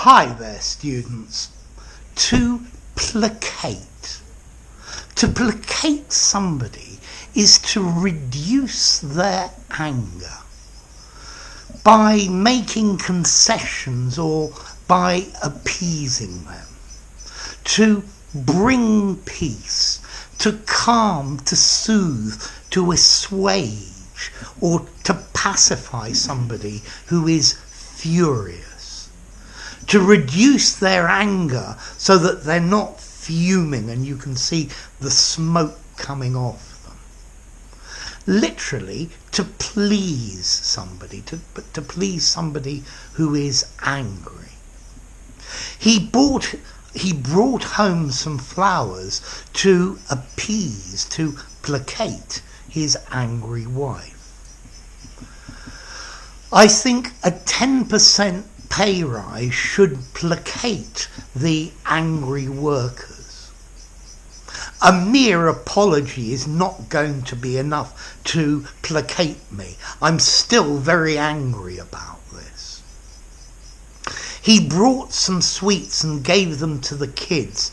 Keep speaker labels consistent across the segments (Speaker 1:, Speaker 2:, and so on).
Speaker 1: Hi there, students. To placate. To placate somebody is to reduce their anger by making concessions or by appeasing them. To bring peace, to calm, to soothe, to assuage, or to pacify somebody who is furious. To reduce their anger so that they're not fuming and you can see the smoke coming off them. Literally, to please somebody, to please somebody who is angry. He brought home some flowers to appease, to placate his angry wife. I think a 10% pay rise should placate the angry workers. A mere apology is not going to be enough to placate me. I'm still very angry about this. He brought some sweets and gave them to the kids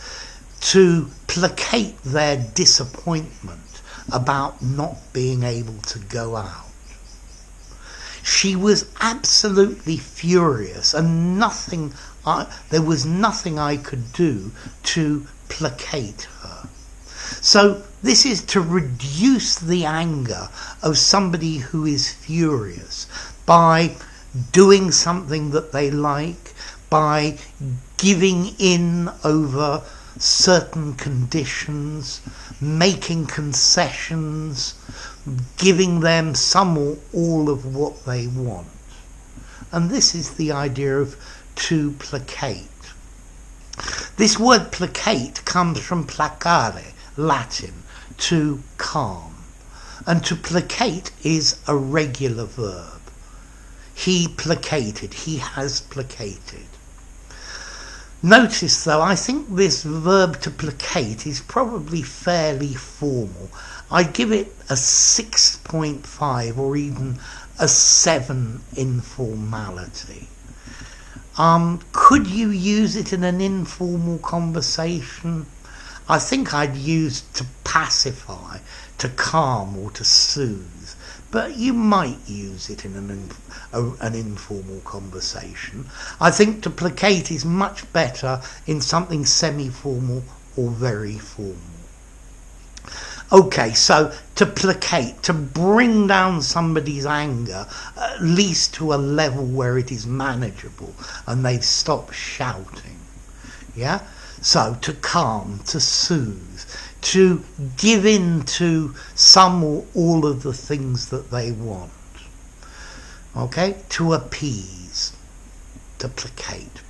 Speaker 1: to placate their disappointment about not being able to go out. She was absolutely furious and there was nothing I could do to placate her. So this is to reduce the anger of somebody who is furious by doing something that they like, by giving in over certain conditions, making concessions, giving them some or all of what they want. And this is the idea of to placate. This word placate comes from placare, Latin, to calm. And to placate is a regular verb. He placated, he has placated. Notice though, I think this verb to placate is probably fairly formal. I'd give it a 6.5 or even a 7 informality. Could you use it in an informal conversation? I think I'd use to pacify, to calm or to soothe. But you might use it in an informal conversation. I think to placate is much better in something semi-formal or very formal. Okay, so to placate, to bring down somebody's anger, at least to a level where it is manageable and they stop shouting. Yeah? So to calm, to soothe, to give in to some or all of the things that they want. Okay? To appease, to placate.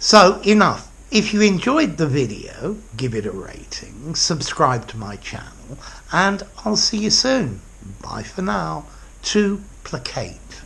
Speaker 1: So enough. If you enjoyed the video, give it a rating, subscribe to my channel, and I'll see you soon. Bye for now. To placate.